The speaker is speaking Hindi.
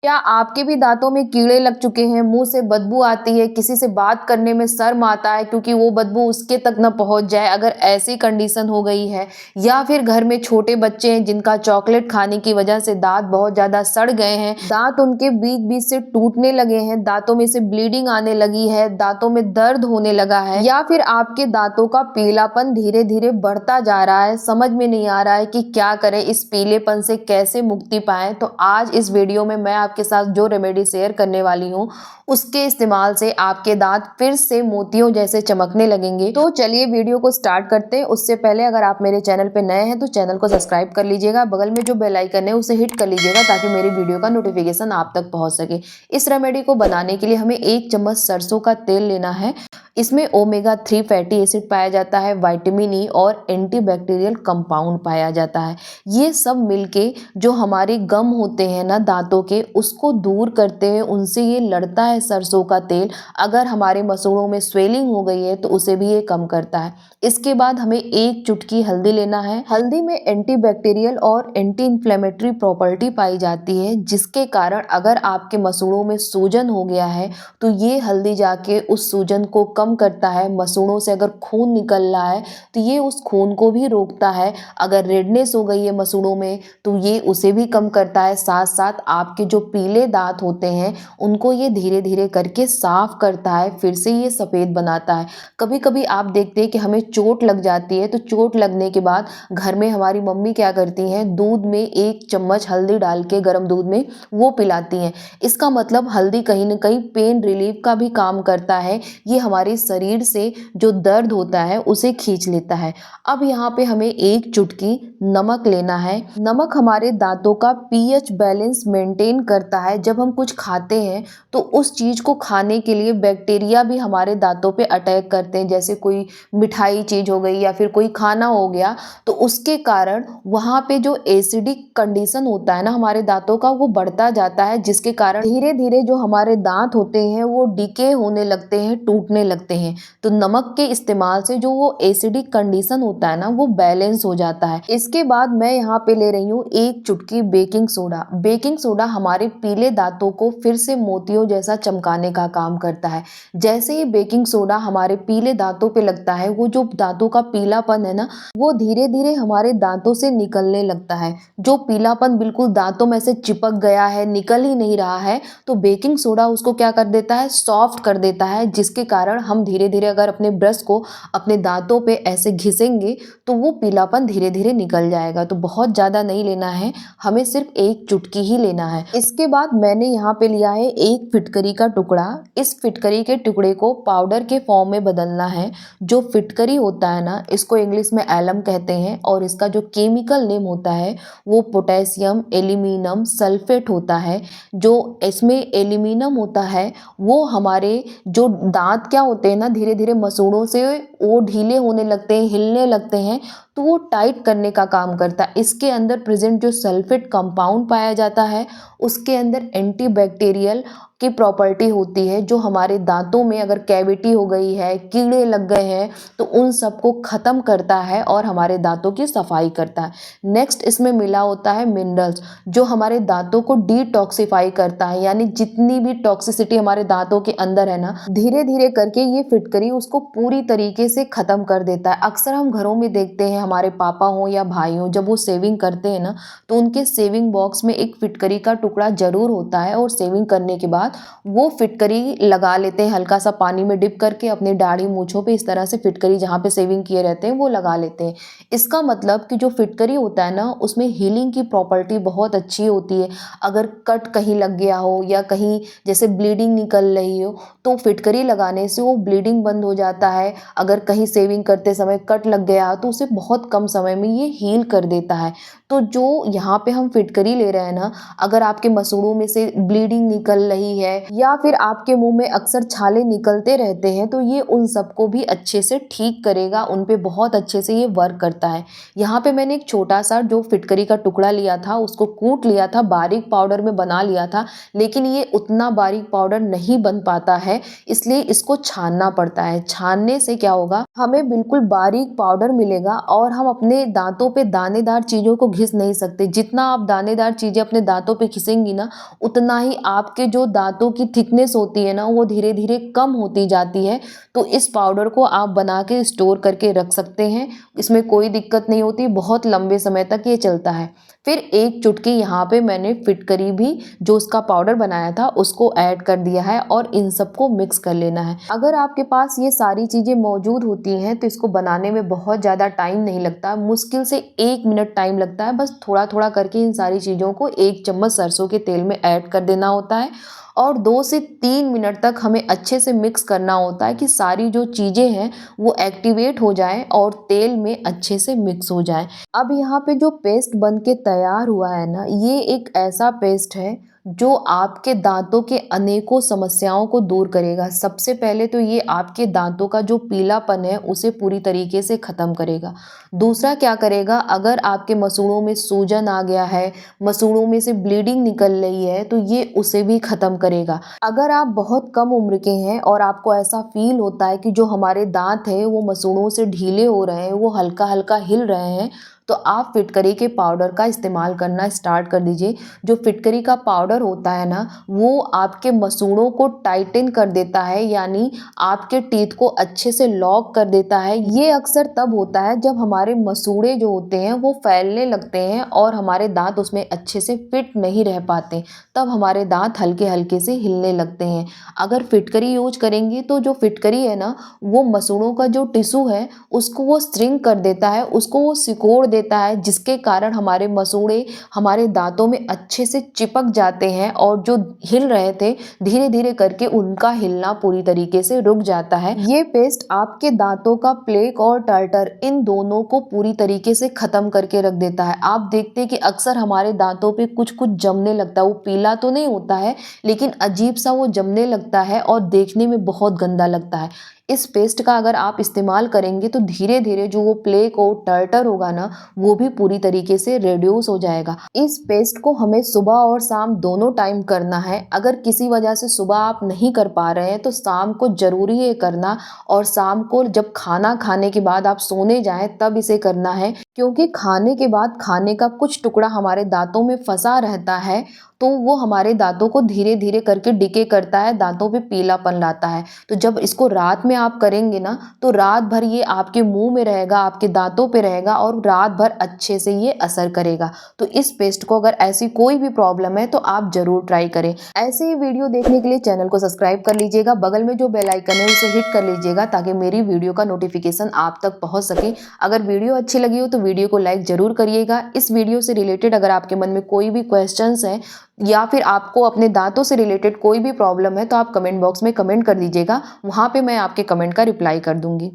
क्या आपके भी दांतों में कीड़े लग चुके हैं, मुंह से बदबू आती है, किसी से बात करने में शर्म आता है क्योंकि वो बदबू उसके तक न पहुंच जाए, अगर ऐसी कंडीशन हो गई है, या फिर घर में छोटे बच्चे हैं जिनका चॉकलेट खाने की वजह से दांत बहुत ज्यादा सड़ गए हैं, दांत उनके बीच बीच से टूटने लगे हैं, दांतों में से ब्लीडिंग आने लगी है, दांतों में दर्द होने लगा है, या फिर आपके दांतों का पीलापन धीरे धीरे बढ़ता जा रहा है, समझ में नहीं आ रहा है कि क्या करें, इस पीलेपन से कैसे मुक्ति पाएं, तो आज इस वीडियो में मैं आपके साथ जो रेमेडी शेयर करने वाली हूँ उसके इस्तेमाल से आपके दांत फिर से मोतियों जैसे चमकने लगेंगे। तो चलिए वीडियो को स्टार्ट करते हैं। उससे पहले अगर आप मेरे चैनल पे नए हैं तो चैनल को सब्सक्राइब कर लीजिएगा, बगल में जो बेल आइकन है उसे हिट कर लीजिएगा ताकि मेरी वीडियो का नोटिफिकेशन आप तक पहुंच सके। इस रेमेडी को बनाने के लिए हमें 1 चम्मच सरसों का तेल लेना है। इसमें ओमेगा 3 फैटी एसिड पाया जाता है, विटामिन ई और एंटीबैक्टीरियल कंपाउंड पाया जाता है। ये सब मिलके जो हमारे गम होते हैं ना दांतों के, उसको दूर करते हैं, उनसे ये लड़ता है सरसों का तेल। अगर हमारे मसूड़ों में स्वेलिंग हो गई है तो उसे भी ये कम करता है। इसके बाद हमें 1 चुटकी हल्दी लेना है। हल्दी में एंटीबैक्टीरियल और एंटी इन्फ्लेमेटरी प्रॉपर्टी पाई जाती है, जिसके कारण अगर आपके मसूड़ों में सूजन हो गया है तो ये हल्दी जाके उस सूजन को कम करता है। मसूड़ों से अगर खून निकल रहा है तो ये उस खून को भी रोकता है। अगर रेडनेस हो गई है मसूड़ों में तो ये उसे भी कम करता है। साथ साथ आपके जो पीले दांत होते हैं उनको ये धीरे धीरे करके साफ करता है, फिर से ये सफ़ेद बनाता है। कभी कभी आप देखते हैं कि हमें चोट लग जाती है, तो चोट लगने के बाद घर में हमारी मम्मी क्या करती हैं, दूध में 1 चम्मच हल्दी डाल के गर्म दूध में वो पिलाती हैं। इसका मतलब हल्दी कहीं ना कहीं पेन रिलीफ का भी काम करता है। ये हमारे शरीर से जो दर्द होता है उसे खींच लेता है। अब यहाँ पे हमें 1 चुटकी नमक लेना है। नमक हमारे दांतों का पीएच बैलेंस मेंटेन करता है। जब हम कुछ खाते हैं तो उस चीज को खाने के लिए बैक्टीरिया भी हमारे दांतों पे अटैक करते हैं, जैसे कोई मिठाई चीज हो गई या फिर कोई खाना हो गया, तो उसके कारण वहां पे जो एसिडिक कंडीशन होता है ना हमारे दांतों का, वो बढ़ता जाता है, जिसके कारण धीरे धीरे जो हमारे दांत होते हैं वो डिके होने लगते हैं, टूटने लगते हैं। तो नमक के इस्तेमाल से जो वो एसिडिक कंडीशन होता है ना वो बैलेंस हो जाता है। इसके बाद मैं यहाँ पे ले रही हूँ 1 चुटकी बेकिंग सोडा। बेकिंग सोडा हमारे पीले दांतों को फिर से मोतियों जैसा चमकाने का काम करता है। जैसे ही बेकिंग सोडा हमारे पीले दांतों पे लगता है, वो जो दांतों का पीलापन है ना वो धीरे धीरे हमारे दांतों से निकलने लगता है। जो पीलापन बिल्कुल दांतों में से चिपक गया है, निकल ही नहीं रहा है, तो बेकिंग सोडा उसको क्या कर देता है, सॉफ्ट कर देता है, जिसके कारण हम धीरे धीरे अगर अपने ब्रश को अपने दांतों पे ऐसे घिसेंगे तो वो पीलापन धीरे धीरे निकल जाएगा। तो बहुत ज़्यादा नहीं लेना है, हमें सिर्फ 1 चुटकी ही लेना है। इसके बाद मैंने यहाँ पे लिया है 1 फिटकरी का टुकड़ा। इस फिटकरी के टुकड़े को पाउडर के फॉर्म में बदलना है। जो फिटकरी होता है ना, इसको इंग्लिश में एलम कहते हैं और इसका जो केमिकल नेम होता है वो पोटेशियम एल्यूमिनियम सल्फेट होता है। जो इसमें एल्यूमिनियम होता है वो हमारे जो दांत क्या होते हैं ना, धीरे धीरे मसूड़ों से वो ढीले होने लगते हैं, हिलने लगते हैं, तो वो टाइट करने का काम करता है। इसके अंदर प्रेजेंट जो सल्फेट कंपाउंड पाया जाता है उसके अंदर एंटीबैक्टीरियल की प्रॉपर्टी होती है, जो हमारे दांतों में अगर कैविटी हो गई है, कीड़े लग गए हैं, तो उन सबको ख़त्म करता है और हमारे दांतों की सफाई करता है। नेक्स्ट इसमें मिला होता है मिनरल्स, जो हमारे दांतों को डिटॉक्सिफाई करता है, यानी जितनी भी टॉक्सिसिटी हमारे दांतों के अंदर है ना, धीरे धीरे करके ये फिटकरी उसको पूरी तरीके से ख़त्म कर देता है। अक्सर हम घरों में देखते हैं, हमारे पापा हो या भाई हो, जब वो सेविंग करते हैं ना तो उनके सेविंग बॉक्स में एक फिटकरी का टुकड़ा जरूर होता है, और सेविंग करने के बाद वो फिटकरी लगा लेते हैं, हल्का सा पानी में डिप करके अपने दाढ़ी मूंछों पे इस तरह से फिटकरी जहाँ पे सेविंग किए रहते हैं वो लगा लेते हैं। इसका मतलब कि जो फिटकरी होता है ना उसमें हीलिंग की प्रॉपर्टी बहुत अच्छी होती है। अगर कट कहीं लग गया हो या कहीं जैसे ब्लीडिंग निकल रही हो तो फिटकरी लगाने से वो ब्लीडिंग बंद हो जाता है। अगर कहीं सेविंग करते समय कट लग गया तो उसे बहुत कम समय में ये हील कर देता है। तो जो यहाँ पे हम फिटकरी ले रहे हैं ना, अगर आपके मसूड़ों में से ब्लीडिंग निकल रही रही है या फिर आपके मुंह में अक्सर छाले निकलते रहते हैं, तो ये उन सबको भी अच्छे से ठीक करेगा, उन पे बहुत अच्छे से ये वर्क करता है। यहाँ पे मैंने एक छोटा सा जो फिटकरी का टुकड़ा लिया था, उसको कूट लिया था, बारीक पाउडर में बना लिया था, लेकिन ये उतना बारीक पाउडर नहीं बन पाता है, इसलिए इसको छानना पड़ता है। छानने से क्या होगा, हमें बिल्कुल बारीक पाउडर मिलेगा और हम अपने दांतों पे दानेदार चीज़ों को घिस नहीं सकते। जितना आप दानेदार चीज़ें अपने दांतों पे घिसेंगी ना, उतना ही आपके जो दांतों की थिकनेस होती है ना, वो धीरे धीरे कम होती जाती है। तो इस पाउडर को आप बना के स्टोर करके रख सकते हैं, इसमें कोई दिक्कत नहीं होती, बहुत लंबे समय तक ये चलता है। फिर एक चुटकी यहाँ पे मैंने फिटकरी भी जो उसका पाउडर बनाया था उसको ऐड कर दिया है और इन सबको मिक्स कर लेना है। अगर आपके पास ये सारी चीज़ें मौजूद होती हैं तो इसको बनाने में बहुत ज़्यादा टाइम नहीं लगता, मुश्किल से 1 मिनट टाइम लगता है। बस थोड़ा थोड़ा करके इन सारी चीज़ों को 1 चम्मच सरसों के तेल में ऐड कर देना होता है और 2 से 3 मिनट तक हमें अच्छे से मिक्स करना होता है कि सारी जो चीज़ें हैं वो एक्टिवेट हो जाएं और तेल में अच्छे से मिक्स हो जाएं। अब यहाँ पे जो पेस्ट बन के तैयार हुआ है ना, ये एक ऐसा पेस्ट है जो आपके दांतों के अनेकों समस्याओं को दूर करेगा। सबसे पहले तो ये आपके दांतों का जो पीलापन है उसे पूरी तरीके से ख़त्म करेगा। दूसरा क्या करेगा, अगर आपके मसूड़ों में सूजन आ गया है, मसूड़ों में से ब्लीडिंग निकल रही है, तो ये उसे भी ख़त्म करेगा। अगर आप बहुत कम उम्र के हैं और आपको ऐसा फील होता है कि जो हमारे दांत हैं वो मसूड़ों से ढीले हो रहे हैं, वो हल्का हल्का हिल रहे हैं, तो आप फिटकरी के पाउडर का इस्तेमाल करना स्टार्ट कर दीजिए। जो फिटकरी का पाउडर होता है ना, वो आपके मसूड़ों को टाइटन कर देता है, यानी आपके टीथ को अच्छे से लॉक कर देता है। ये अक्सर तब होता है जब हमारे मसूड़े जो होते हैं वो फैलने लगते हैं और हमारे दांत उसमें अच्छे से फिट नहीं रह पाते, तब हमारे दांत हल्के हल्के से हिलने लगते हैं। अगर फिटकरी यूज करेंगे तो जो फिटकरी है ना, वो मसूड़ों का जो टिश्यू है उसको वो श्रिंक कर देता है, उसको वो सिकोड़ देता है, जिसके कारण हमारे मसूड़े हमारे दांतों में अच्छे से चिपक जाते हैं और जो हिल रहे थे धीरे धीरे करके उनका हिलना पूरी तरीके से रुक जाता है। ये पेस्ट आपके दांतों का प्लेक और टार्टर इन दोनों को पूरी तरीके से खत्म करके रख देता है। आप देखते हैं कि अक्सर हमारे दांतों पे कुछ कुछ जमने लगता है, वो पीला तो नहीं होता है लेकिन अजीब सा वो जमने लगता है और देखने में बहुत गंदा लगता है। इस पेस्ट का अगर आप इस्तेमाल करेंगे तो धीरे धीरे जो वो प्लेक और टार्टर होगा ना, वो भी पूरी तरीके से रिड्यूस हो जाएगा। इस पेस्ट को हमें सुबह और शाम दोनों टाइम करना है। अगर किसी वजह से सुबह आप नहीं कर पा रहे हैं तो शाम को जरूरी है करना, और शाम को जब खाना खाने के बाद आप सोने जाएं तब इसे करना है, क्योंकि खाने के बाद खाने का कुछ टुकड़ा हमारे दांतों में फंसा रहता है, तो वो हमारे दांतों को धीरे धीरे करके डिके करता है, दांतों पे पीलापन लाता है। तो जब इसको रात में आप करेंगे ना, तो रात भर ये आपके मुंह में रहेगा, आपके दांतों पे रहेगा और रात भर अच्छे से ये असर करेगा। तो इस पेस्ट को अगर ऐसी कोई भी प्रॉब्लम है तो आप जरूर ट्राई करें। ऐसे ही वीडियो देखने के लिए चैनल को सब्सक्राइब कर लीजिएगा, बगल में जो बेल आइकन है उसे हिट कर लीजिएगा ताकि मेरी वीडियो का नोटिफिकेशन आप तक पहुंच सके। अगर वीडियो अच्छी लगी हो तो वीडियो को लाइक जरूर करिएगा। इस वीडियो से रिलेटेड अगर आपके मन में कोई भी क्वेश्चंस हैं या फिर आपको अपने दांतों से रिलेटेड कोई भी प्रॉब्लम है तो आप कमेंट बॉक्स में कमेंट कर दीजिएगा, वहाँ पे मैं आपके कमेंट का रिप्लाई कर दूंगी।